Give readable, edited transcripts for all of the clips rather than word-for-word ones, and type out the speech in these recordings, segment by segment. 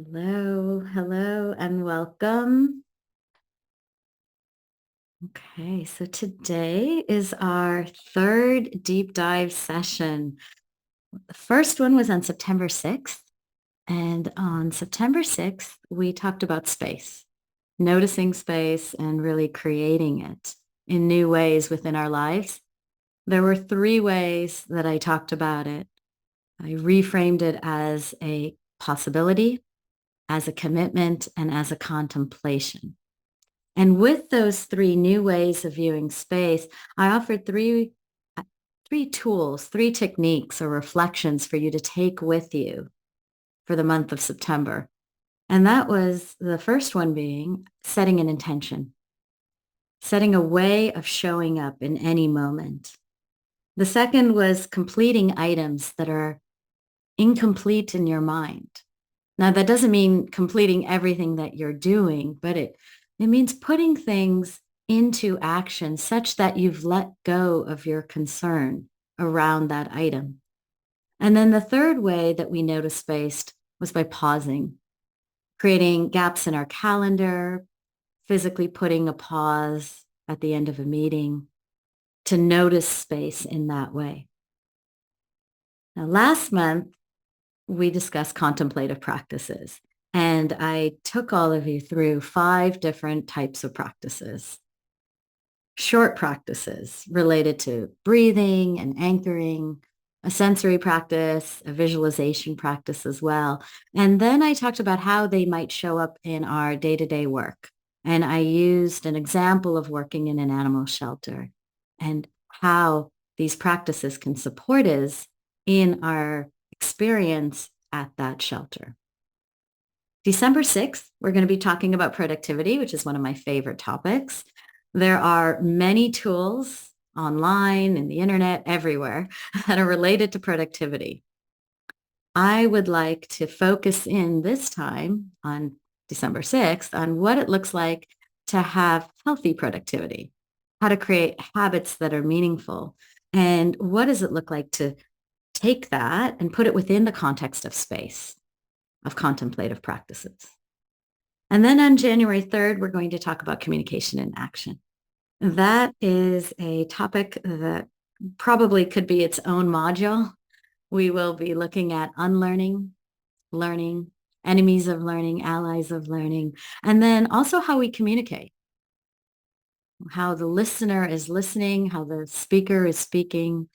Hello, and welcome. Okay, so today is our third deep dive session. The first one was on September 6th, and on September 6th, we talked about space, noticing space and really creating it in new ways within our lives. There were three ways that I talked about it. I reframed it as a possibility, as a commitment, and as a contemplation. And with those three new ways of viewing space, I offered three tools, three techniques or reflections for you to take with you for the month of September. And that was the first one being setting an intention, setting a way of showing up in any moment. The second was completing items that are incomplete in your mind. Now, that doesn't mean completing everything that you're doing, but it means putting things into action such that you've let go of your concern around that item. And then the third way that we notice space was by pausing, creating gaps in our calendar, physically putting a pause at the end of a meeting to notice space in that way. Now, last month, we discussed contemplative practices. And I took all of you through 5 different types of practices. Short practices related to breathing and anchoring, a sensory practice, a visualization practice as well. And then I talked about how they might show up in our day-to-day work. And I used an example of working in an animal shelter and how these practices can support us in our experience at that shelter. December 6th, we're going to be talking about productivity, which is one of my favorite topics. There are many tools online, in the internet, everywhere that are related to productivity. I would like to focus in this time on December 6th on what it looks like to have healthy productivity, how to create habits that are meaningful, and what does it look like to take that and put it within the context of space, of contemplative practices. And then on January 3rd, we're going to talk about communication in action. That is a topic that probably could be its own module. We will be looking at unlearning, learning, enemies of learning, allies of learning, and then also how we communicate, how the listener is listening, how the speaker is speaking.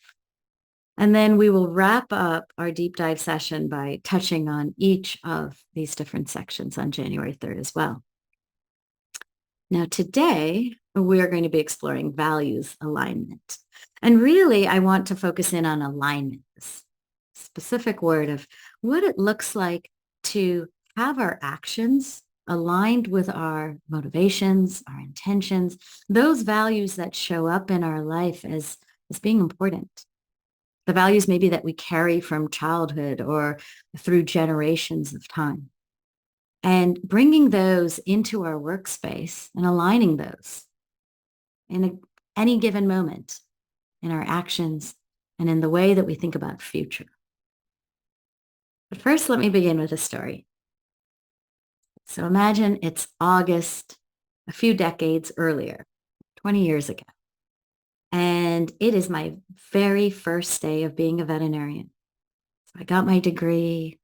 And then we will wrap up our deep dive session by touching on each of these different sections on January 3rd as well. Now, today, we are going to be exploring values alignment. And really, I want to focus in on alignment, this specific word of what it looks like to have our actions aligned with our motivations, our intentions, those values that show up in our life as being important. The values maybe that we carry from childhood or through generations of time. And bringing those into our workspace and aligning those in any given moment in our actions and in the way that we think about future. But first, let me begin with a story. So imagine it's August, a few decades earlier, 20 years ago. And it is my very first day of being a veterinarian. So I got my degree,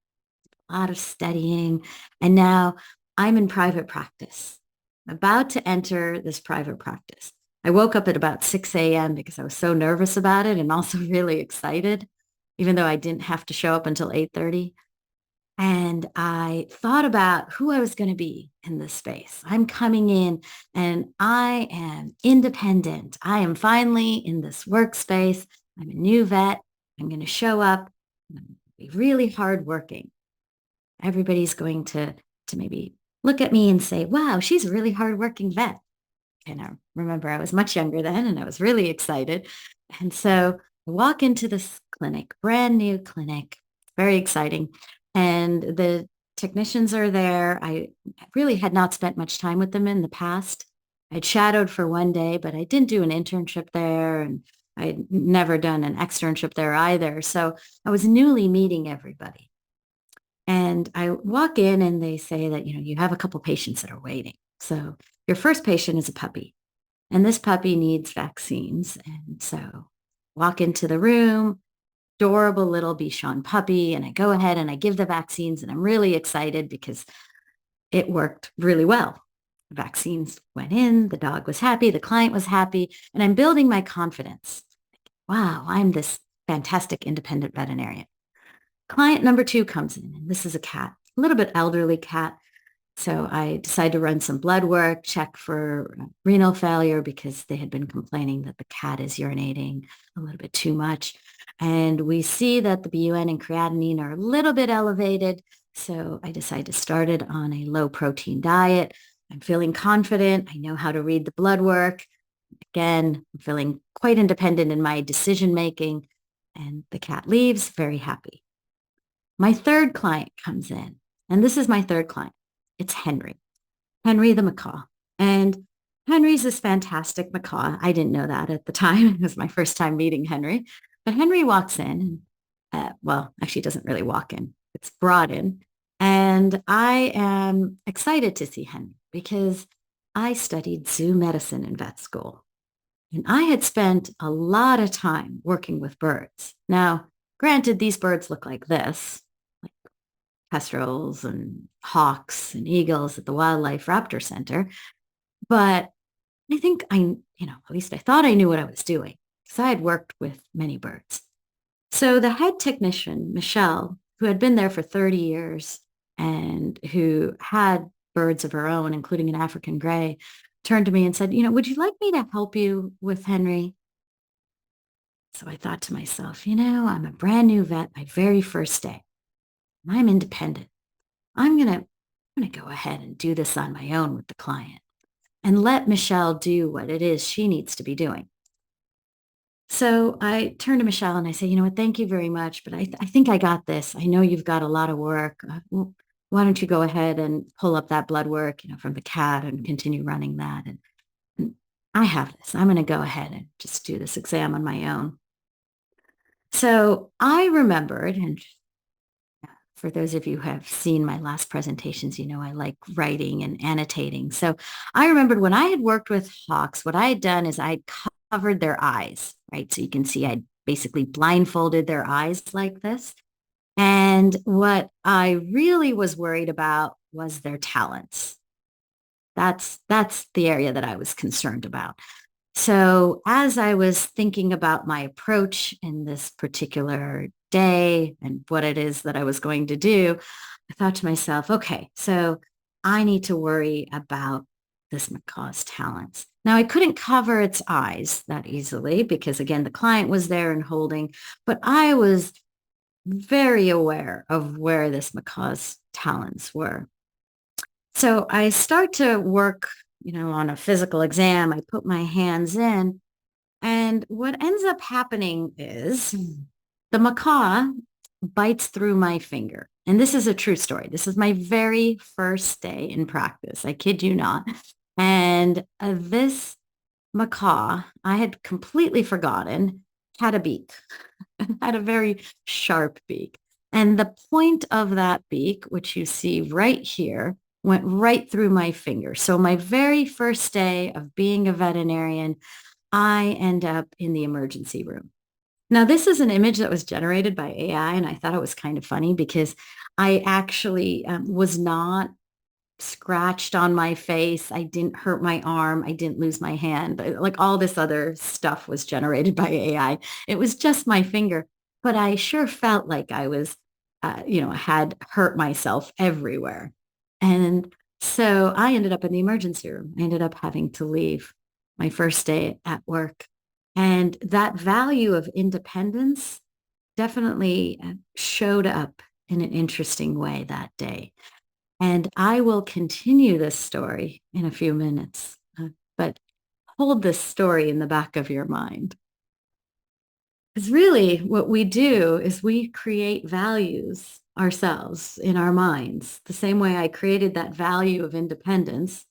a lot of studying, and now I'm in private practice. I'm about to enter this private practice. I woke up at about 6 a.m. because I was so nervous about it and also really excited, even though I didn't have to show up until 8:30. And I thought about who I was going to be in this space. I'm coming in and I am independent. I am finally in this workspace. I'm a new vet. I'm going to show up. I'm going to be really hardworking. Everybody's going to maybe look at me and say, wow, she's a really hardworking vet. And I remember I was much younger then and I was really excited. And so I walk into this clinic, brand new clinic, very exciting. And the technicians are there. I really had not spent much time with them in the past. I'd shadowed for one day, but I didn't do an internship there and I'd never done an externship there either. So I was newly meeting everybody. And I walk in and they say that, you have a couple patients that are waiting. So your first patient is a puppy and this puppy needs vaccines. And so walk into the room, adorable little Bichon puppy. And I go ahead and I give the vaccines and I'm really excited because it worked really well. The vaccines went in, the dog was happy, the client was happy, and I'm building my confidence. Wow, I'm this fantastic independent veterinarian. Client number 2 comes in, and this is a cat, a little bit elderly cat. So I decided to run some blood work, check for renal failure because they had been complaining that the cat is urinating a little bit too much. And we see that the BUN and creatinine are a little bit elevated. So I decided to start it on a low protein diet. I'm feeling confident. I know how to read the blood work. Again, I'm feeling quite independent in my decision making. And the cat leaves very happy. My third client comes in, and this is my third client. It's Henry the macaw. And Henry's this fantastic macaw. I didn't know that at the time. It was my first time meeting Henry. But Henry walks in, well, actually doesn't really walk in. It's brought in. And I am excited to see Henry because I studied zoo medicine in vet school. And I had spent a lot of time working with birds. Now, granted, these birds look like this, like kestrels and hawks and eagles at the Wildlife Raptor Center. But I think at least I thought I knew what I was doing because I had worked with many birds. So the head technician, Michelle, who had been there for 30 years and who had birds of her own, including an African gray, turned to me and said, would you like me to help you with Henry? So I thought to myself, I'm a brand new vet, my very first day. And I'm independent. I'm gonna go ahead and do this on my own with the client and let Michelle do what it is she needs to be doing. So I turn to Michelle and I say, thank you very much, but I think I got this. I know you've got a lot of work. Why don't you go ahead and pull up that blood work, from the cat and continue running that. And I have this. I'm going to go ahead and just do this exam on my own. So I remembered, and for those of you who have seen my last presentations, I like writing and annotating. So I remembered when I had worked with hawks, what I had done is I covered their eyes, right? So you can see I basically blindfolded their eyes like this. And what I really was worried about was their talons. That's the area that I was concerned about. So as I was thinking about my approach in this particular day and what it is that I was going to do, I thought to myself, okay, so I need to worry about this macaw's talents. Now, I couldn't cover its eyes that easily because, again, the client was there and holding, but I was very aware of where this macaw's talents were. So I start to work, on a physical exam. I put my hands in, and what ends up happening is the macaw bites through my finger. And this is a true story. This is my very first day in practice. I kid you not. And this macaw, I had completely forgotten, had a beak, had a very sharp beak. And the point of that beak, which you see right here, went right through my finger. So my very first day of being a veterinarian, I end up in the emergency room. Now, this is an image that was generated by AI, and I thought it was kind of funny because I actually was not scratched on my face. I didn't hurt my arm. I didn't lose my hand. Like all this other stuff was generated by AI. It was just my finger, but I sure felt like I was, had hurt myself everywhere. And so I ended up in the emergency room. I ended up having to leave my first day at work. And that value of independence definitely showed up in an interesting way that day. And I will continue this story in a few minutes, but hold this story in the back of your mind. Because really what we do is we create values ourselves in our minds, the same way I created that value of independence.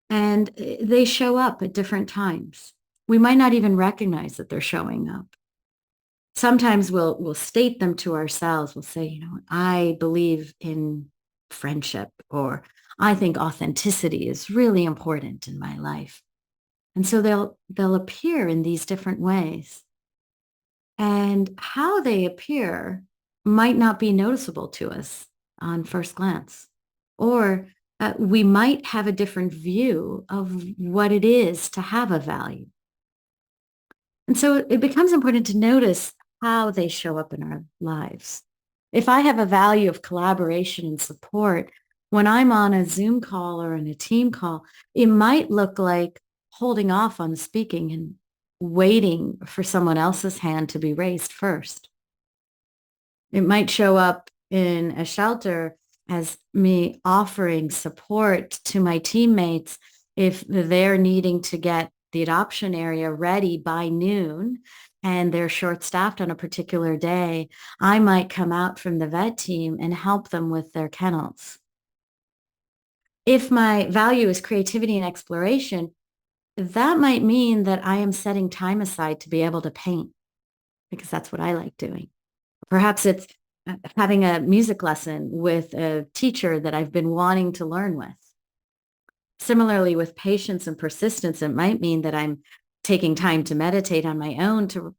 And they show up at different times. We might not even recognize that they're showing up. sometimes we'll state them to ourselves. We'll say, I believe in friendship, or I think authenticity is really important in my life. And so they'll appear in these different ways. And how they appear might not be noticeable to us on first glance. Or we might have a different view of what it is to have a value. And so it becomes important to notice how they show up in our lives. If I have a value of collaboration and support, when I'm on a Zoom call or in a team call, it might look like holding off on speaking and waiting for someone else's hand to be raised first. It might show up in a shelter as me offering support to my teammates if they're needing to get the adoption area ready by noon and they're short-staffed on a particular day. I might come out from the vet team and help them with their kennels. If my value is creativity and exploration, that might mean that I am setting time aside to be able to paint because that's what I like doing. Perhaps it's having a music lesson with a teacher that I've been wanting to learn with. Similarly, with patience and persistence, it might mean that I'm taking time to meditate on my own to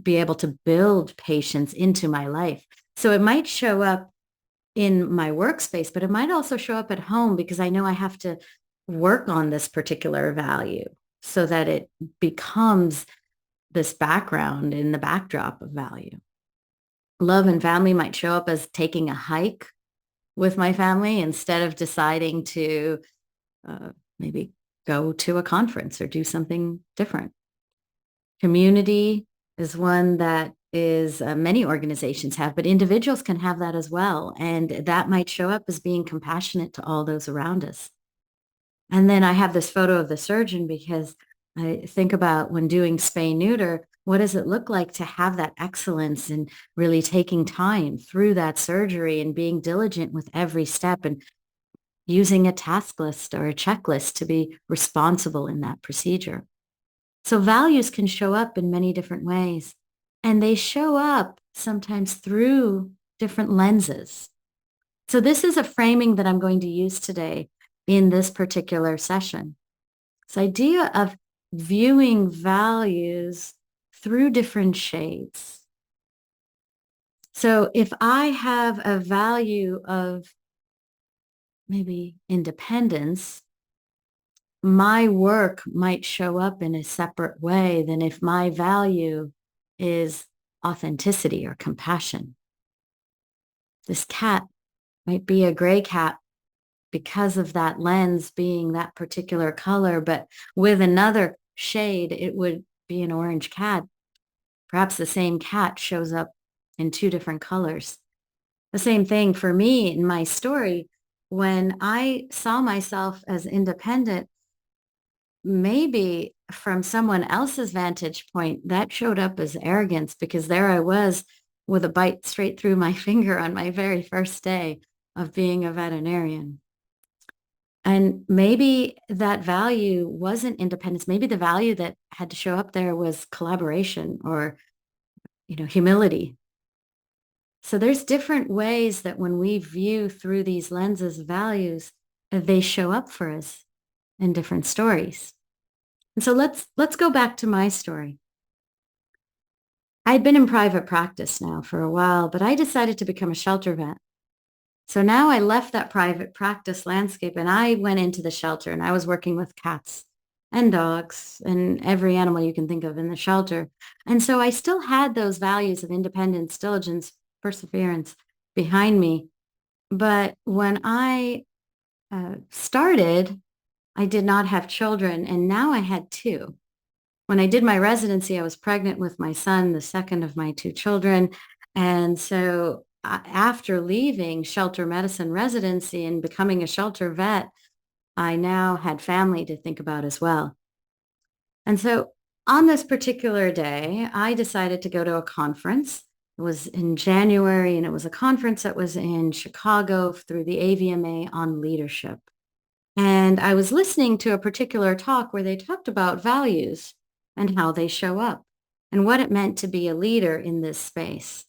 be able to build patience into my life. So it might show up in my workspace, but it might also show up at home because I know I have to work on this particular value so that it becomes this background in the backdrop of value. Love and family might show up as taking a hike with my family instead of deciding to maybe go to a conference or do something different. Community is one that is many organizations have, but individuals can have that as well. And that might show up as being compassionate to all those around us. And then I have this photo of the surgeon because I think about when doing spay neuter, what does it look like to have that excellence and really taking time through that surgery and being diligent with every step and using a task list or a checklist to be responsible in that procedure. So values can show up in many different ways, and they show up sometimes through different lenses. So this is a framing that I'm going to use today in this particular session. This idea of viewing values through different shades. So if I have a value of maybe independence, my work might show up in a separate way than if my value is authenticity or compassion. This cat might be a gray cat because of that lens being that particular color, but with another shade, it would be an orange cat. Perhaps the same cat shows up in two different colors. The same thing for me in my story. When I saw myself as independent, maybe from someone else's vantage point, that showed up as arrogance because there I was with a bite straight through my finger on my very first day of being a veterinarian. And maybe that value wasn't independence. Maybe the value that had to show up there was collaboration or, humility. So there's different ways that when we view through these lenses of values, they show up for us in different stories. And so let's go back to my story. I'd been in private practice now for a while, but I decided to become a shelter vet. So now I left that private practice landscape and I went into the shelter and I was working with cats and dogs and every animal you can think of in the shelter. And so I still had those values of independence, diligence, perseverance behind me. But when I started, I did not have children and now I had two. When I did my residency, I was pregnant with my son, the second of my two children. And so after leaving shelter medicine residency and becoming a shelter vet, I now had family to think about as well. And so on this particular day, I decided to go to a conference. It was in January, and it was a conference that was in Chicago through the AVMA on leadership. And I was listening to a particular talk where they talked about values and how they show up. and what it meant to be a leader in this space.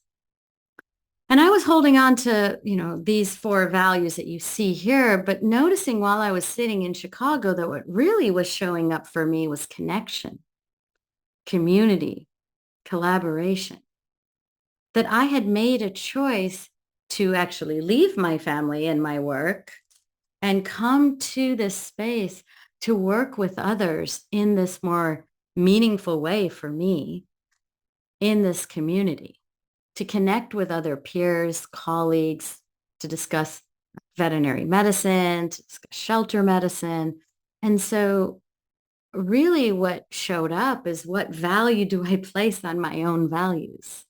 And I was holding on to, these four values that you see here, but noticing while I was sitting in Chicago that what really was showing up for me was connection, community, collaboration. That I had made a choice to actually leave my family and my work and come to this space to work with others in this more meaningful way for me in this community, to connect with other peers, colleagues, to discuss veterinary medicine, to discuss shelter medicine. And so really what showed up is, what value do I place on my own values?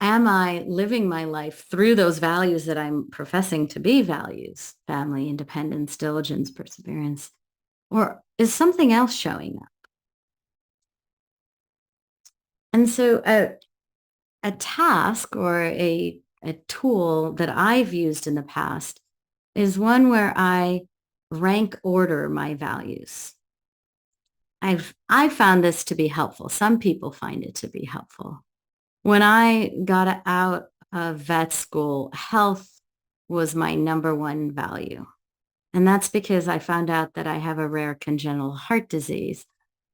Am I living my life through those values that I'm professing to be values? Family, independence, diligence, perseverance. Or is something else showing up? And so a task or a tool that I've used in the past is one where I rank order my values. I found this to be helpful. Some people find it to be helpful. When I got out of vet school, health was my number one value. And that's because I found out that I have a rare congenital heart disease.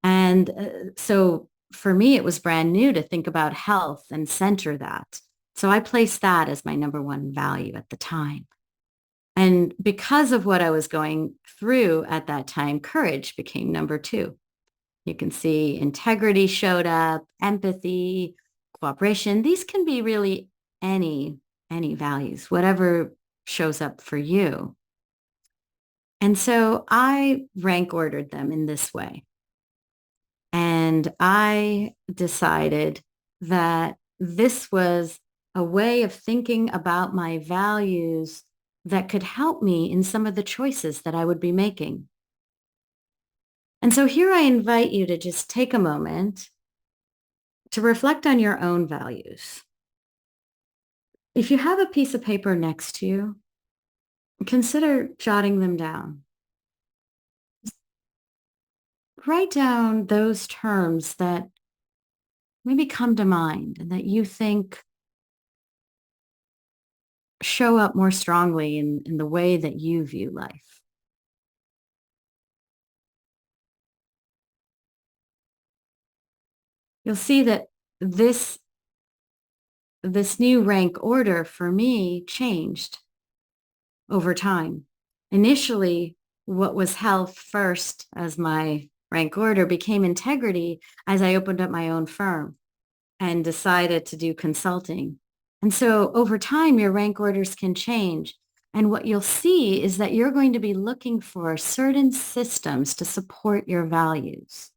And so for me, it was brand new to think about health and center that. So I placed that as my number one value at the time. And because of what I was going through at that time, courage became number two. You can see integrity showed up, empathy, cooperation. These can be really any values, whatever shows up for you. And so I rank ordered them in this way. And I decided that this was a way of thinking about my values that could help me in some of the choices that I would be making. And so here I invite you to just take a moment to reflect on your own values. If you have a piece of paper next to you, consider jotting them down. Write down those terms that maybe come to mind and that you think show up more strongly in the way that you view life. You'll see that this, this new rank order for me changed over time. Initially, what was health first as my rank order became integrity as I opened up my own firm and decided to do consulting. And so over time, your rank orders can change. And what you'll see is that you're going to be looking for certain systems to support your values.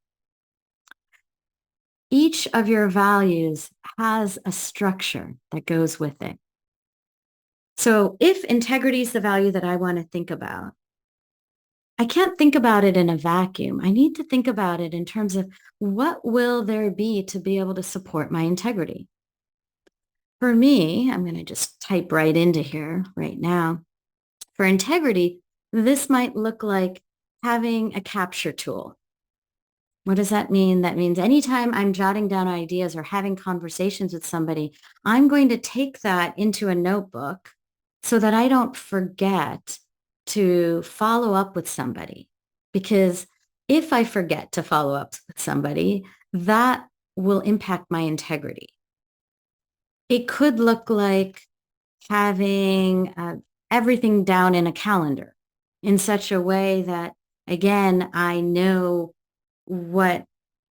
Each of your values has a structure that goes with it. So if integrity is the value that I want to think about, I can't think about it in a vacuum. I need to think about it in terms of, what will there be to be able to support my integrity? For me, I'm going to just type right into here right now. For integrity, this might look like having a capture tool. What does that mean? That means anytime I'm jotting down ideas or having conversations with somebody, I'm going to take that into a notebook so that I don't forget to follow up with somebody. Because if I forget to follow up with somebody, that will impact my integrity. It could look like having everything down in a calendar in such a way that, again, I know what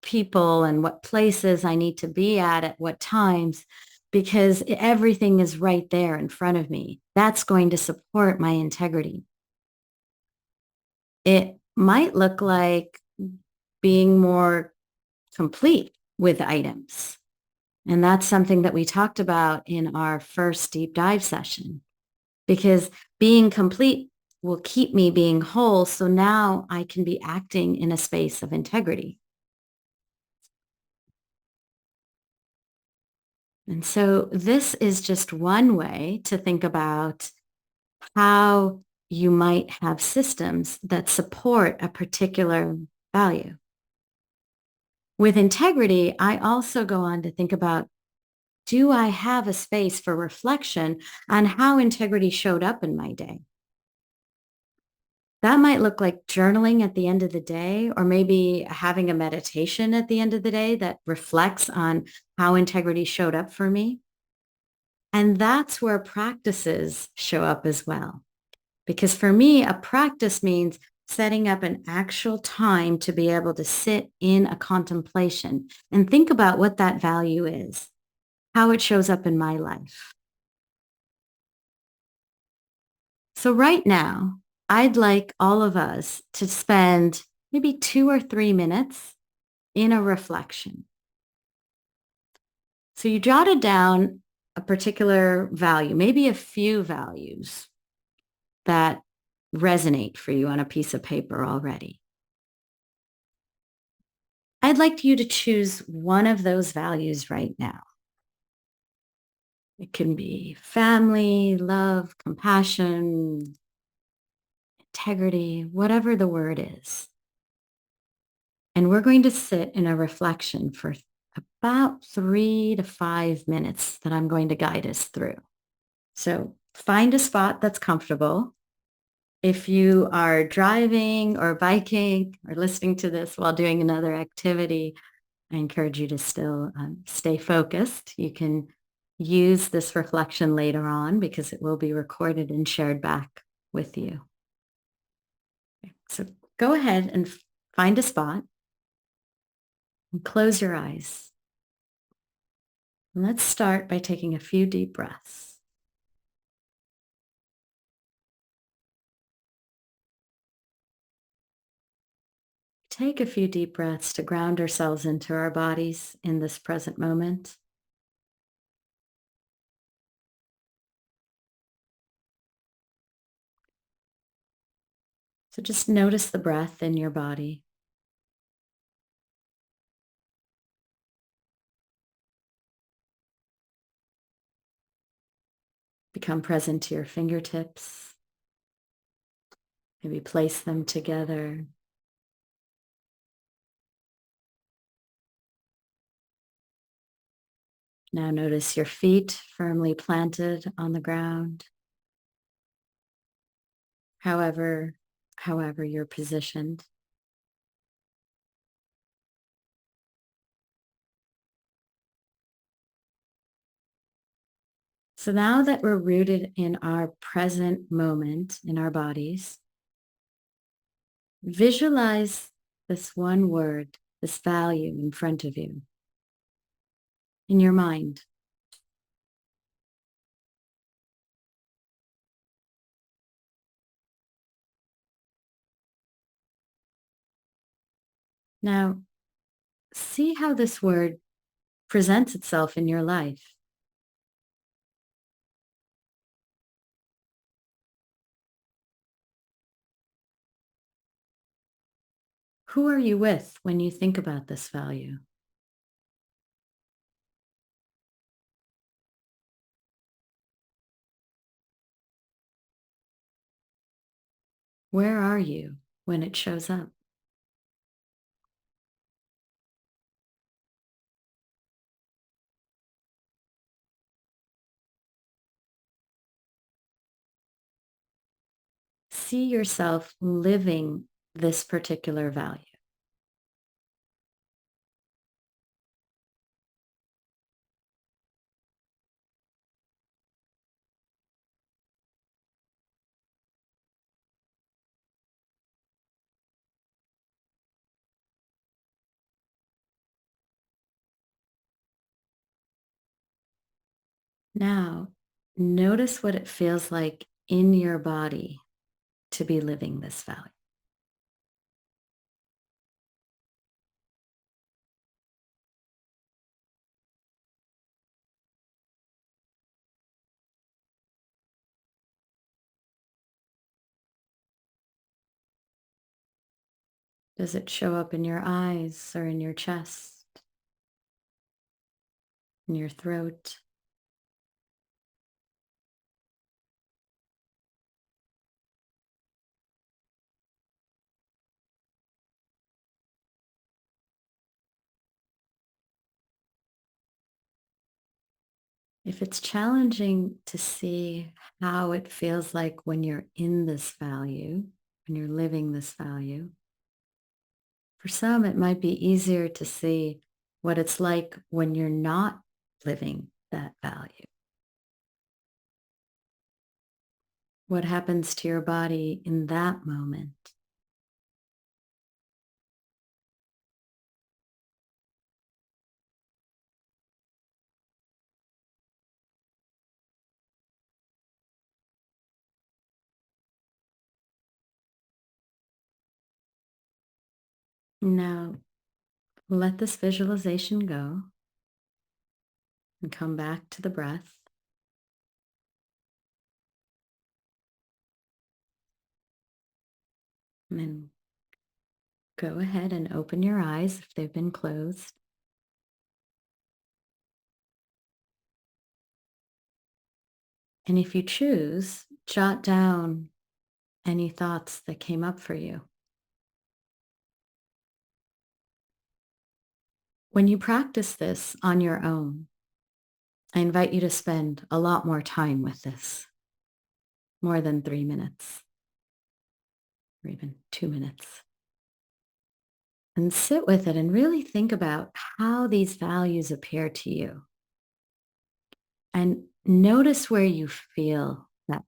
people and what places I need to be at what times, because everything is right there in front of me. That's going to support my integrity. It might look like being more complete with items. And that's something that we talked about in our first deep dive session, because being complete will keep me being whole. So now I can be acting in a space of integrity. And so this is just one way to think about how you might have systems that support a particular value. With integrity, I also go on to think about, do I have a space for reflection on how integrity showed up in my day? That might look like journaling at the end of the day, or maybe having a meditation at the end of the day that reflects on how integrity showed up for me. And that's where practices show up as well. Because for me, a practice means setting up an actual time to be able to sit in a contemplation and think about what that value is, how it shows up in my life. So right now, I'd like all of us to spend maybe 2 or 3 minutes in a reflection. So you jotted down a particular value, maybe a few values that resonate for you on a piece of paper already. I'd like you to choose one of those values right now. It can be family, love, compassion, integrity, whatever the word is. And we're going to sit in a reflection for about 3 to 5 minutes that I'm going to guide us through. So find a spot that's comfortable. If you are driving or biking or listening to this while doing another activity, I encourage you to still stay focused. You can use this reflection later on because it will be recorded and shared back with you. So go ahead and find a spot and close your eyes. And let's start by taking a few deep breaths. Take a few deep breaths to ground ourselves into our bodies in this present moment. So just notice the breath in your body. Become present to your fingertips. Maybe place them together. Now notice your feet firmly planted on the ground. However you're positioned. So now that we're rooted in our present moment in our bodies, visualize this one word, this value in front of you in your mind. Now, see how this word presents itself in your life. Who are you with when you think about this value? Where are you when it shows up? See yourself living this particular value. Now, notice what it feels like in your body to be living this value. Does it show up in your eyes or in your chest, in your throat? If it's challenging to see how it feels like when you're in this value, when you're living this value, for some, it might be easier to see what it's like when you're not living that value. What happens to your body in that moment? Now, let this visualization go and come back to the breath. And then go ahead and open your eyes if they've been closed. And if you choose, jot down any thoughts that came up for you. When you practice this on your own, I invite you to spend a lot more time with this, more than 3 minutes or even 2 minutes. And sit with it and really think about how these values appear to you. And notice where you feel that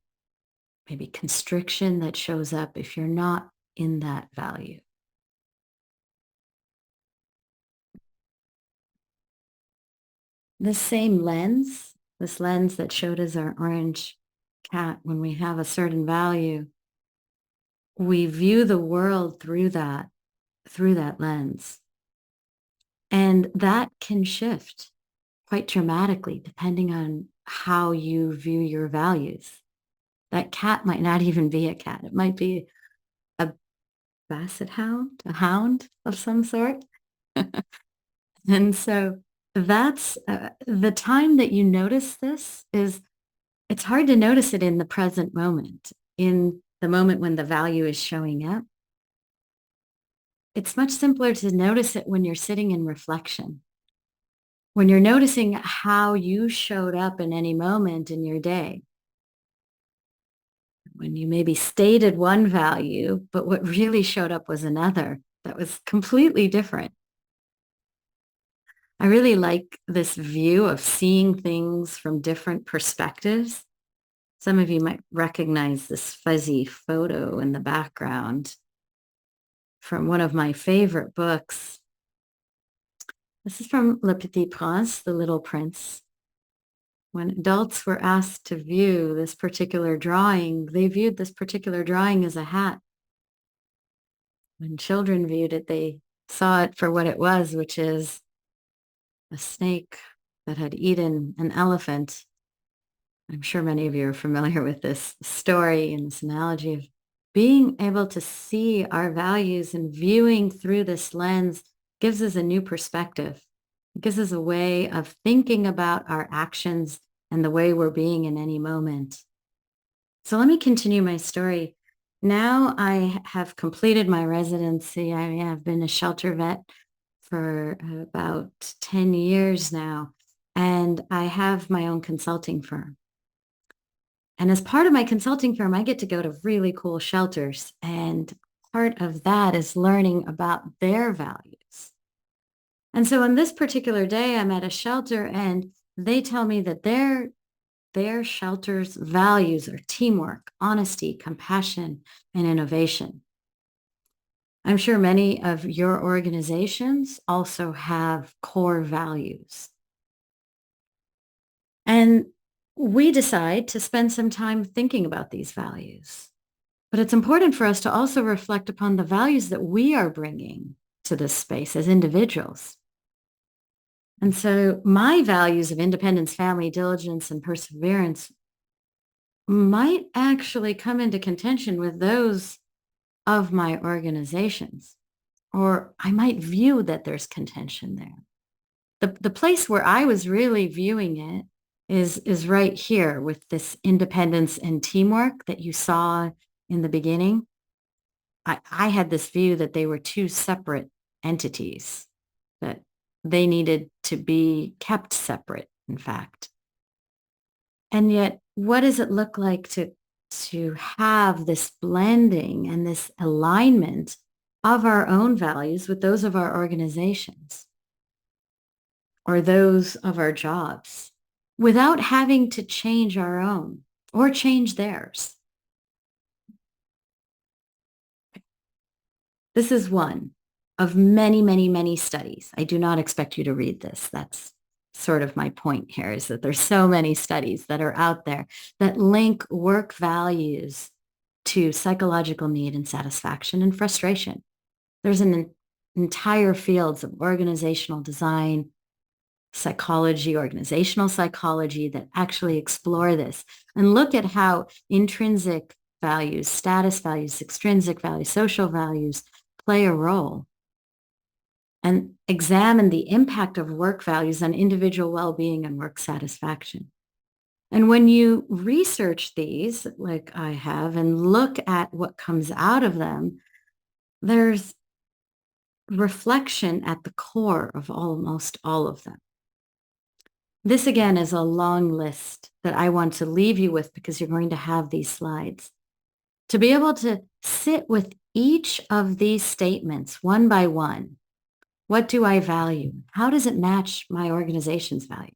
maybe constriction that shows up if you're not in that value. This same lens, this lens that showed us our orange cat, when we have a certain value, we view the world through that lens. And that can shift quite dramatically depending on how you view your values. That cat might not even be a cat. It might be a basset hound, a hound of some sort. And so that's the time that you notice this is it's hard to notice it in the present moment, in the moment when the value is showing up. It's much simpler to notice it when you're sitting in reflection, when you're noticing how you showed up in any moment in your day, when you maybe stated one value, but what really showed up was another that was completely different. I really like this view of seeing things from different perspectives. Some of you might recognize this fuzzy photo in the background from one of my favorite books. This is from Le Petit Prince, The Little Prince. When adults were asked to view this particular drawing, they viewed this particular drawing as a hat. When children viewed it, they saw it for what it was, which is a snake that had eaten an elephant. I'm sure many of you are familiar with this story and this analogy of being able to see our values and viewing through this lens gives us a new perspective. It gives us a way of thinking about our actions and the way we're being in any moment. So let me continue my story. Now I have completed my residency. I have been a shelter vet for about 10 years now, and I have my own consulting firm. And as part of my consulting firm, I get to go to really cool shelters. And part of that is learning about their values. And so on this particular day, I'm at a shelter and they tell me that their shelter's values are teamwork, honesty, compassion, and innovation. I'm sure many of your organizations also have core values. And we decide to spend some time thinking about these values. But it's important for us to also reflect upon the values that we are bringing to this space as individuals. And so my values of independence, family, diligence, and perseverance might actually come into contention with those of my organizations, or I might view that there's contention there. The place where I was really viewing it is right here with this independence and teamwork that you saw in the beginning. I had this view that they were two separate entities, that they needed to be kept separate, in fact. And yet, what does it look like to have this blending and this alignment of our own values with those of our organizations or those of our jobs without having to change our own or change theirs? This is one of many, many, many studies. I do not expect you to read this. That's sort of my point here, is that there's so many studies that are out there that link work values to psychological need and satisfaction and frustration. There's an entire fields of organizational design, psychology, organizational psychology that actually explore this and look at how intrinsic values, status values, extrinsic values, social values play a role and examine the impact of work values on individual well-being and work satisfaction. And when you research these, like I have, and look at what comes out of them, there's reflection at the core of almost all of them. This again is a long list that I want to leave you with because you're going to have these slides. To be able to sit with each of these statements one by one. What do I value? How does it match my organization's values?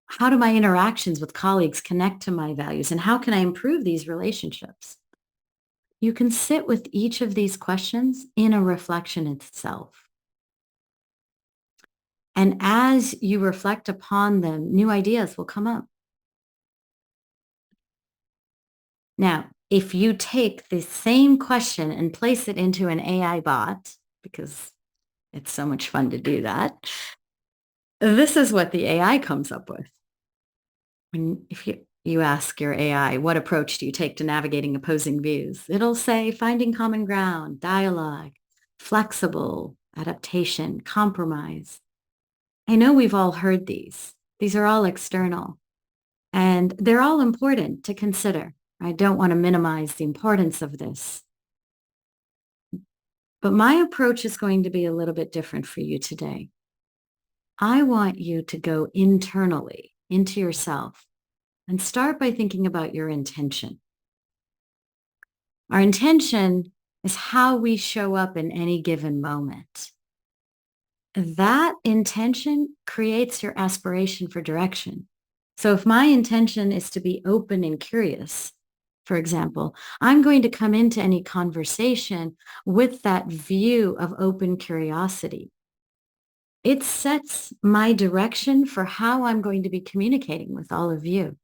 How do my interactions with colleagues connect to my values? And how can I improve these relationships? You can sit with each of these questions in a reflection itself. And as you reflect upon them, new ideas will come up. Now, if you take the same question and place it into an AI bot, because it's so much fun to do that, this is what the AI comes up with. If you ask your AI, what approach do you take to navigating opposing views? It'll say finding common ground, dialogue, flexible, adaptation, compromise. I know we've all heard these. These are all external and they're all important to consider. I don't want to minimize the importance of this. But my approach is going to be a little bit different for you today. I want you to go internally into yourself and start by thinking about your intention. Our intention is how we show up in any given moment. That intention creates your aspiration for direction. So if my intention is to be open and curious, for example, I'm going to come into any conversation with that view of open curiosity. It sets my direction for how I'm going to be communicating with all of you.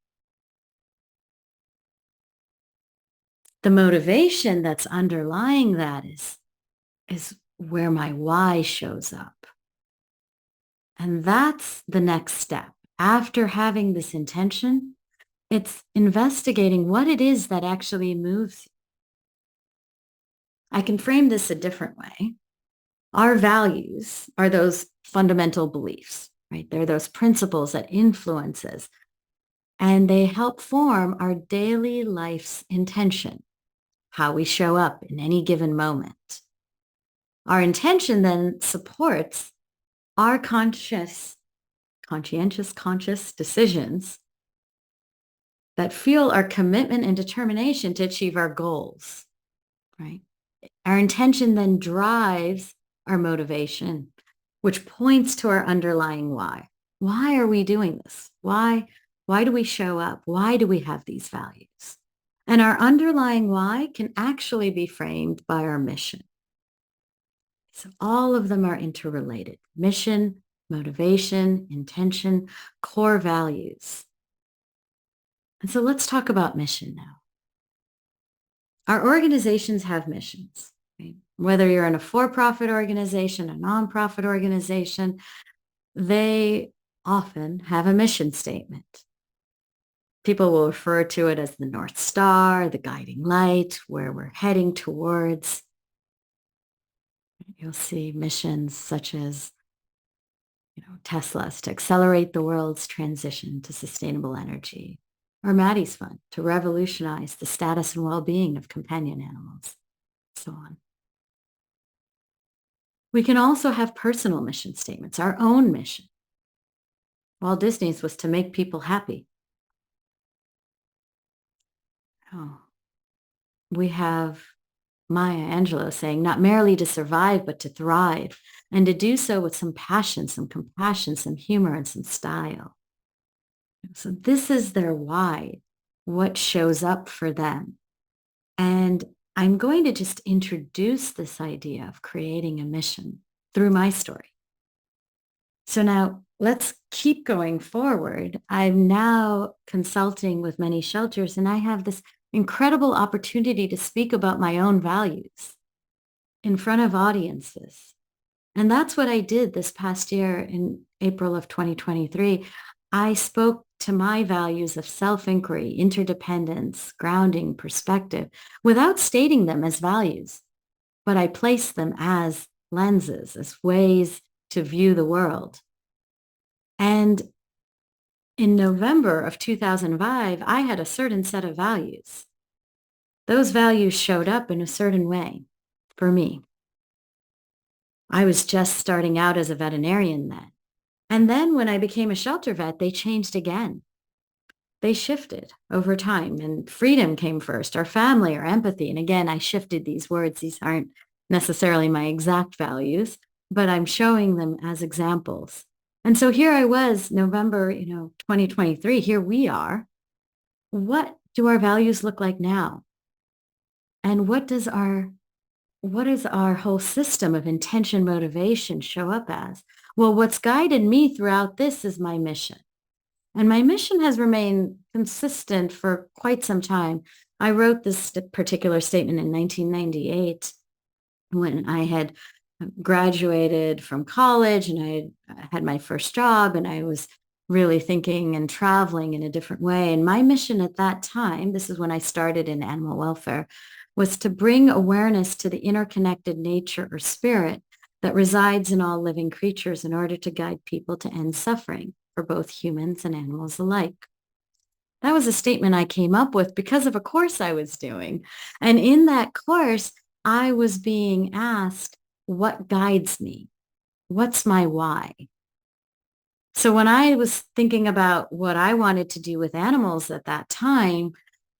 The motivation that's underlying that is where my why shows up. And that's the next step. After having this intention, it's investigating what it is that actually moves you. I can frame this a different way. Our values are those fundamental beliefs, right? They're those principles that influence us, and they help form our daily life's intention, how we show up in any given moment. Our intention then supports our conscientious, conscious decisions that fuel our commitment and determination to achieve our goals, right? Our intention then drives our motivation, which points to our underlying why. Why are we doing this? Why do we show up? Why do we have these values? And our underlying why can actually be framed by our mission. So all of them are interrelated. Mission, motivation, intention, core values. And so let's talk about mission now. Our organizations have missions, right? Whether you're in a for-profit organization, a nonprofit organization, they often have a mission statement. People will refer to it as the North Star, the guiding light, where we're heading towards. You'll see missions such as, Tesla's to accelerate the world's transition to sustainable energy, or Maddie's Fund to revolutionize the status and well-being of companion animals, so on. We can also have personal mission statements, our own mission. Walt Disney's was to make people happy. Oh, we have Maya Angelou saying, not merely to survive, but to thrive, and to do so with some passion, some compassion, some humor, and some style. So this is their why, what shows up for them. And I'm going to just introduce this idea of creating a mission through my story. So now let's keep going forward. I'm now consulting with many shelters, and I have this incredible opportunity to speak about my own values in front of audiences. And that's what I did this past year in April of 2023. I spoke to my values of self-inquiry, interdependence, grounding, perspective, without stating them as values, but I placed them as lenses, as ways to view the world. And in November of 2005, I had a certain set of values. Those values showed up in a certain way for me. I was just starting out as a veterinarian then. And then when I became a shelter vet, they changed again. They shifted over time, and freedom came first, our family, our empathy. And again, I shifted these words. These aren't necessarily my exact values, but I'm showing them as examples. And so here I was, November, 2023, here we are. What do our values look like now? And what does our whole system of intention motivation show up as? Well, what's guided me throughout this is my mission. And my mission has remained consistent for quite some time. I wrote this particular statement in 1998 when I had graduated from college and I had my first job and I was really thinking and traveling in a different way. And my mission at that time, this is when I started in animal welfare, was to bring awareness to the interconnected nature or spirit that resides in all living creatures in order to guide people to end suffering for both humans and animals alike. That was a statement I came up with because of a course I was doing. And in that course, I was being asked, what guides me? What's my why? So when I was thinking about what I wanted to do with animals at that time,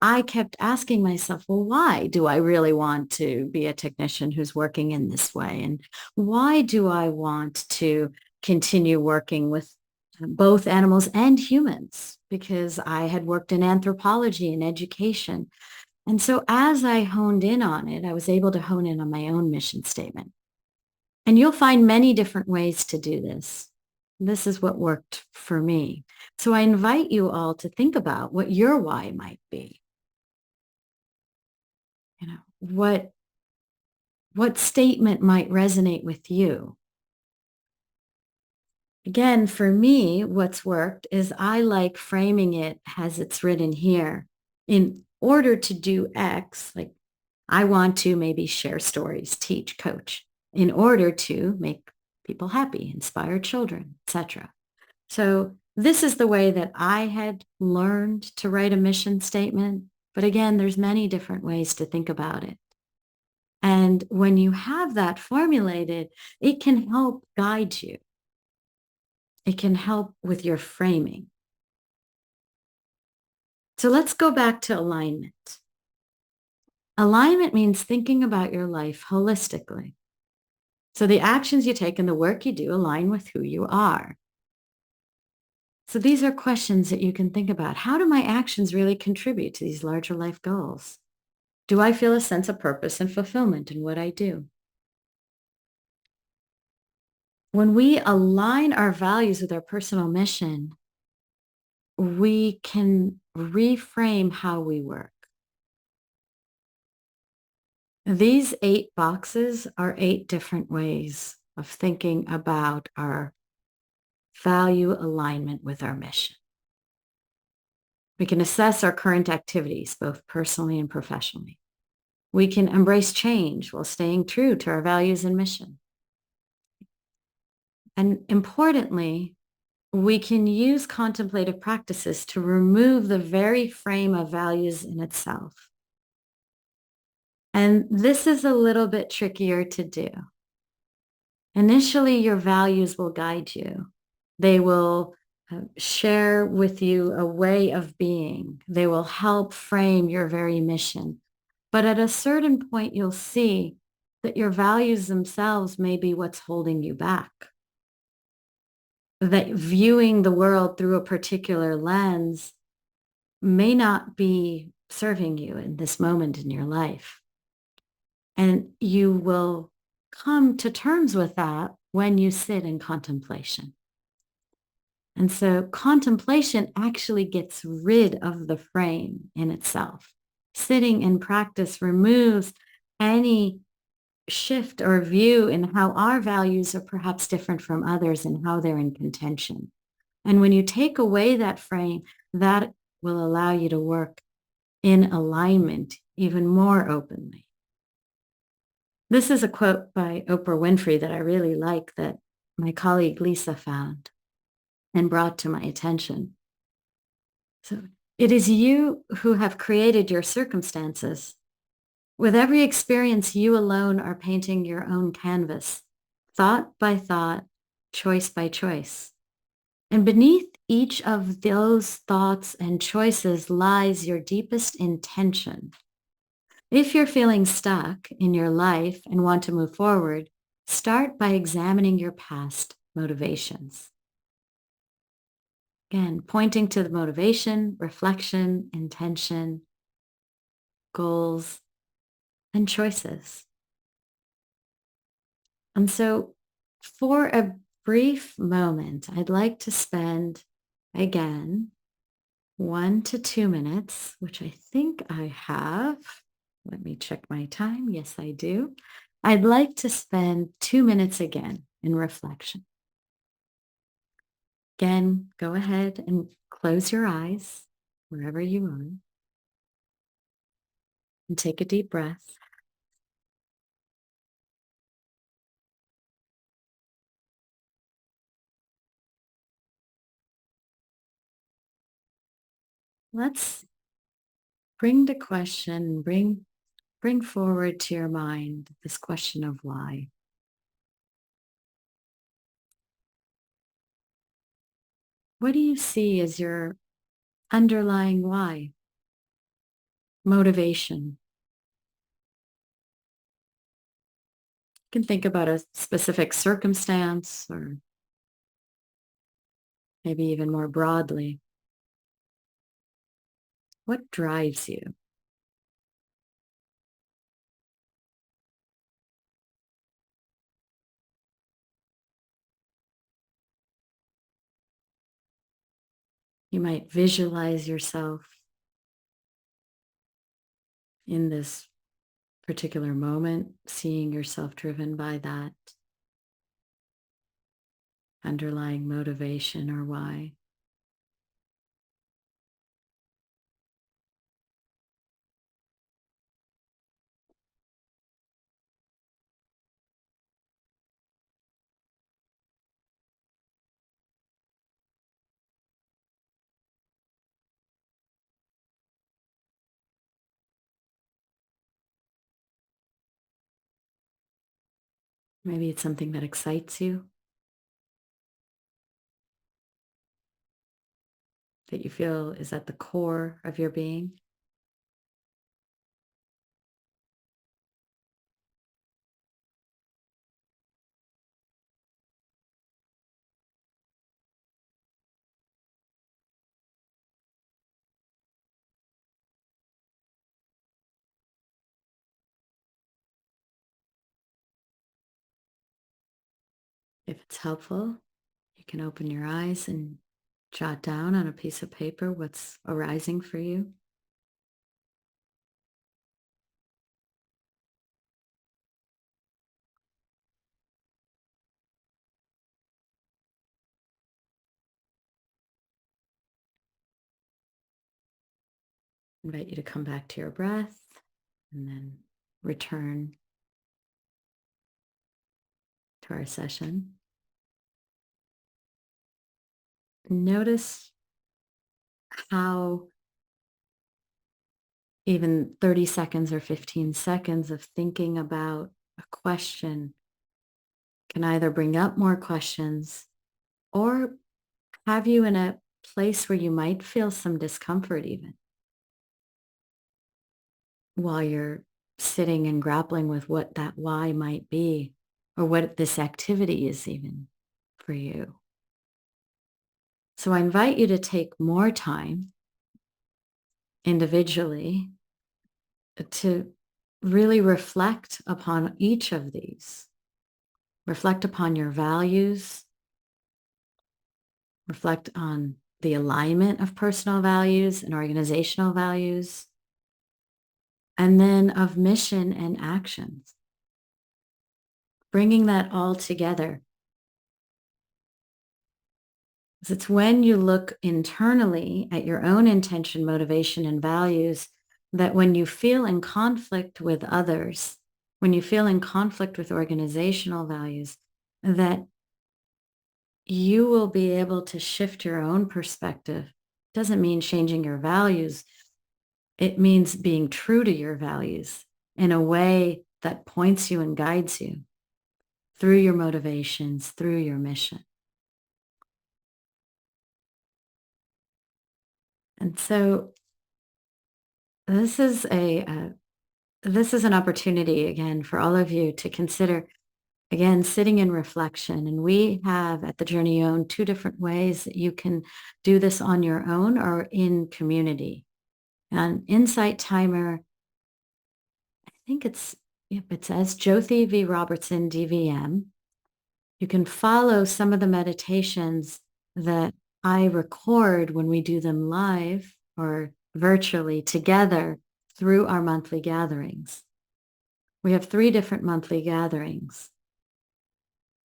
I kept asking myself, well, why do I really want to be a technician who's working in this way? And why do I want to continue working with both animals and humans? Because I had worked in anthropology and education. And so as I honed in on it, I was able to hone in on my own mission statement. And you'll find many different ways to do this. This is what worked for me. So I invite you all to think about what your why might be. What statement might resonate with you? Again, for me, what's worked is I like framing it as it's written here. In order to do X, like I want to maybe share stories, teach, coach, in order to make people happy, inspire children, etc. So this is the way that I had learned to write a mission statement. But again, there's many different ways to think about it. And when you have that formulated, it can help guide you. It can help with your framing. So let's go back to alignment. Alignment means thinking about your life holistically. So the actions you take and the work you do align with who you are. So these are questions that you can think about. How do my actions really contribute to these larger life goals? Do I feel a sense of purpose and fulfillment in what I do? When we align our values with our personal mission, we can reframe how we work. These 8 boxes are 8 different ways of thinking about our value alignment with our mission. We can assess our current activities, both personally and professionally. We can embrace change while staying true to our values and mission. And importantly, we can use contemplative practices to remove the very frame of values in itself. And this is a little bit trickier to do. Initially, your values will guide you. They will share with you a way of being. They will help frame your very mission. But at a certain point, you'll see that your values themselves may be what's holding you back. That viewing the world through a particular lens may not be serving you in this moment in your life. And you will come to terms with that when you sit in contemplation. And so contemplation actually gets rid of the frame in itself. Sitting in practice removes any shift or view in how our values are perhaps different from others and how they're in contention. And when you take away that frame, that will allow you to work in alignment even more openly. This is a quote by Oprah Winfrey that I really like that my colleague Lisa found and brought to my attention. So it is you who have created your circumstances. With every experience, you alone are painting your own canvas, thought by thought, choice by choice. And beneath each of those thoughts and choices lies your deepest intention. If you're feeling stuck in your life and want to move forward, start by examining your past motivations. Again, pointing to the motivation, reflection, intention, goals, and choices. And so for a brief moment, I'd like to spend, again, 1 to 2 minutes, which I think I have. Let me check my time. Yes, I do. I'd like to spend 2 minutes again in reflection. Again, go ahead and close your eyes wherever you are and take a deep breath. Let's bring the question, bring forward to your mind this question of why. What do you see as your underlying why? Motivation. You can think about a specific circumstance or maybe even more broadly. What drives you? You might visualize yourself in this particular moment, seeing yourself driven by that underlying motivation or why. Maybe it's something that excites you, that you feel is at the core of your being. If it's helpful, you can open your eyes and jot down on a piece of paper what's arising for you. Invite you to come back to your breath and then return to our session. Notice how even 30 seconds or 15 seconds of thinking about a question can either bring up more questions or have you in a place where you might feel some discomfort even while you're sitting and grappling with what that why might be or what this activity is even for you. So I invite you to take more time individually to really reflect upon each of these. Reflect upon your values, reflect on the alignment of personal values and organizational values, and then of mission and actions. Bringing that all together. It's when you look internally at your own intention, motivation, and values that when you feel in conflict with others, when you feel in conflict with organizational values, that you will be able to shift your own perspective. Doesn't mean changing your values. It means being true to your values in a way that points you and guides you through your motivations, through your mission. And so this is this is an opportunity again for all of you to consider again sitting in reflection. And we have at the JYO two different ways that you can do this on your own or in community. An insight timer, I think yep, it says Jyothi V. Robertson, DVM. You can follow some of the meditations that I record when we do them live or virtually together through our monthly gatherings. We have 3 different monthly gatherings.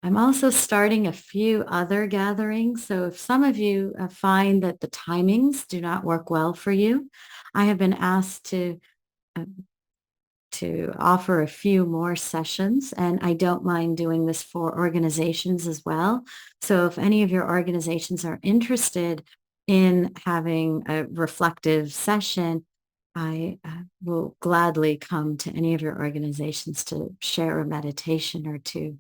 I'm also starting a few other gatherings. So if some of you find that the timings do not work well for you, I have been asked uh, to offer a few more sessions, and I don't mind doing this for organizations as well. So if any of your organizations are interested in having a reflective session, I will gladly come to any of your organizations to share a meditation or two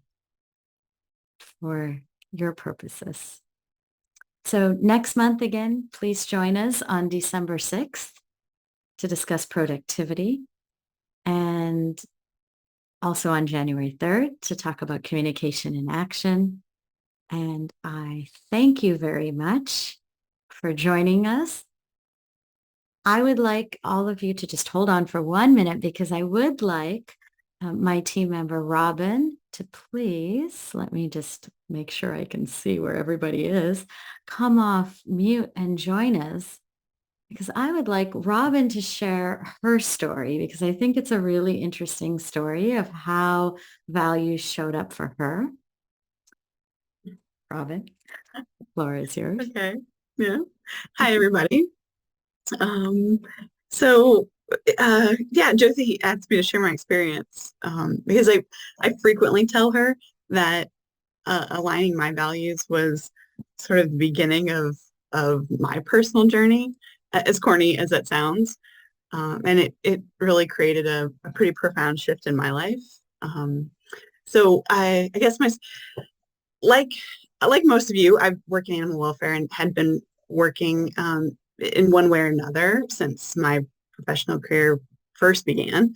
for your purposes. So next month again, please join us on December 6th to discuss productivity, and also on January 3rd to talk about communication in action. And I thank you very much for joining us. I would like all of you to just hold on for 1 minute because I would like my team member Robin to please, let me just make sure I can see where everybody is, come off mute and join us because I would like Robin to share her story because I think it's a really interesting story of how values showed up for her. Robin, the floor is yours. Okay. Yeah. Hi, everybody. Um, so, yeah, Josie asked me to share my experience because I frequently tell her that aligning my values was sort of the beginning of my personal journey, as corny as that sounds. And it really created a pretty profound shift in my life. So I guess like like most of you, I've worked in animal welfare and had been working in one way or another since my professional career first began.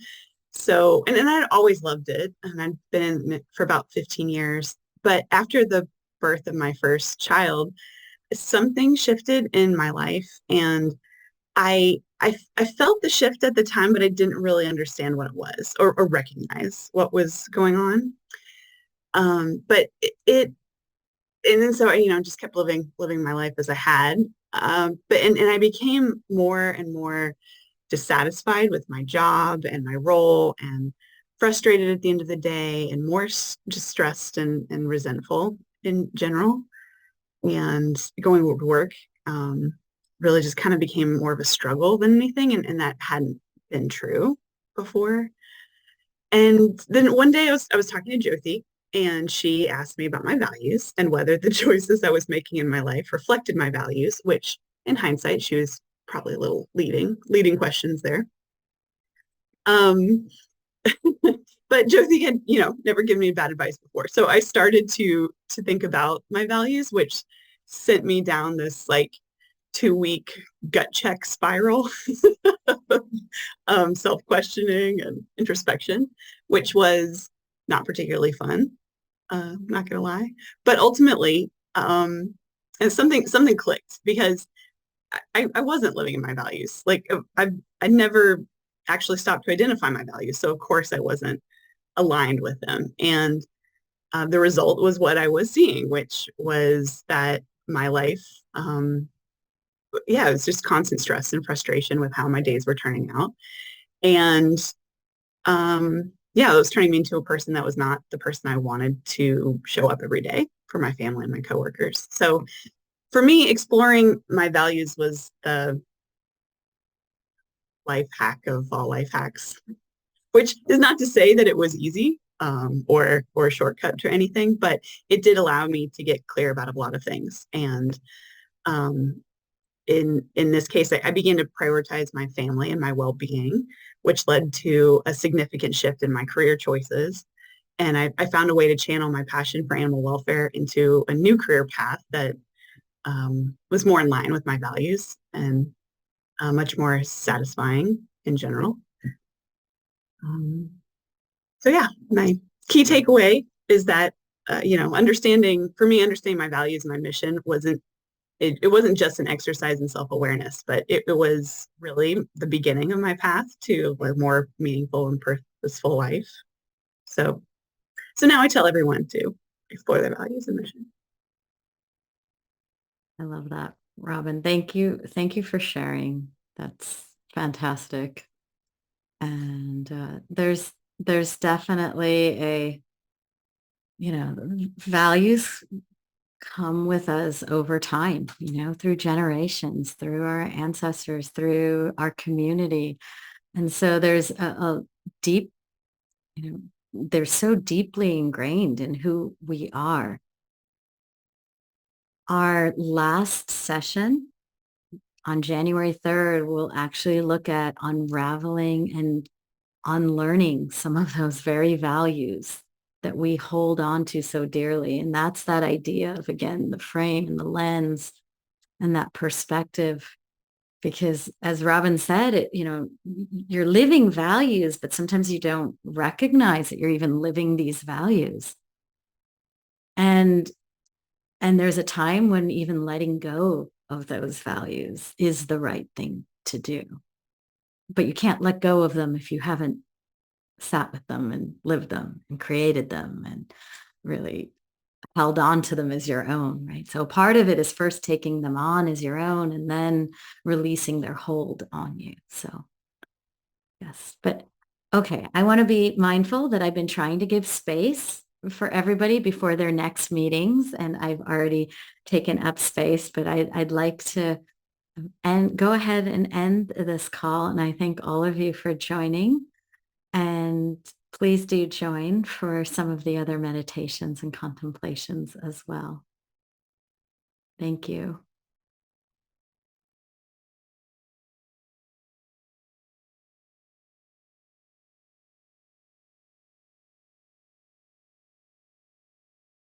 So, and I'd always loved it, and I've been in it for about 15 years. But after the birth of my first child, something shifted in my life, and I felt the shift at the time, but I didn't really understand what it was or recognize what was going on. But and then so just kept living my life as I had. But and I became more and more dissatisfied with my job and my role and frustrated at the end of the day and more just stressed and resentful in general. And going to work really just kind of became more of a struggle than anything. And that hadn't been true before. And then one day I was talking to Jyothi, and she asked me about my values and whether the choices I was making in my life reflected my values, which in hindsight, she was probably a little leading questions there. Um, but Jyothi had, never given me bad advice before. So I started to think about my values, which sent me down this like 2 week gut check spiral, self-questioning and introspection, which was not particularly fun. Not gonna lie, but ultimately, and something clicked because I wasn't living in my values. Like I never actually stopped to identify my values, so of course I wasn't aligned with them, and the result was what I was seeing, which was that my life, yeah, it was just constant stress and frustration with how my days were turning out. And yeah, it was turning me into a person that was not the person I wanted to show up every day for my family and my coworkers. So for me, exploring my values was the life hack of all life hacks, which is not to say that it was easy, or a shortcut to anything, but it did allow me to get clear about a lot of things. And um, in this case, I began to prioritize my family and my well-being, which led to a significant shift in my career choices. And I found a way to channel my passion for animal welfare into a new career path that was more in line with my values and much more satisfying in general. Um, so yeah, my key takeaway is that understanding my values and my mission it wasn't just an exercise in self-awareness, but it was really the beginning of my path to a more meaningful and purposeful life. So so now I tell everyone to explore their values and mission. I love that, Robin. Thank you. Thank you for sharing. That's fantastic. And there's definitely values come with us over time, through generations, through our ancestors, through our community. And so there's a deep, they're so deeply ingrained in who we are. Our last session on January 3rd, we'll actually look at unraveling and unlearning some of those very values that we hold on to so dearly. And that's that idea of, again, the frame and the lens and that perspective. Because as Robin said, you're living values, but sometimes you don't recognize that you're even living these values. And there's a time when even letting go of those values is the right thing to do. But you can't let go of them if you haven't sat with them and lived them and created them and really held on to them as your own, right? So part of it is first taking them on as your own and then releasing their hold on you. So yes, but okay, I want to be mindful that I've been trying to give space for everybody before their next meetings, and I've already taken up space, but I'd like to go ahead and end this call. And I thank all of you for joining. And please do join for some of the other meditations and contemplations as well. Thank you.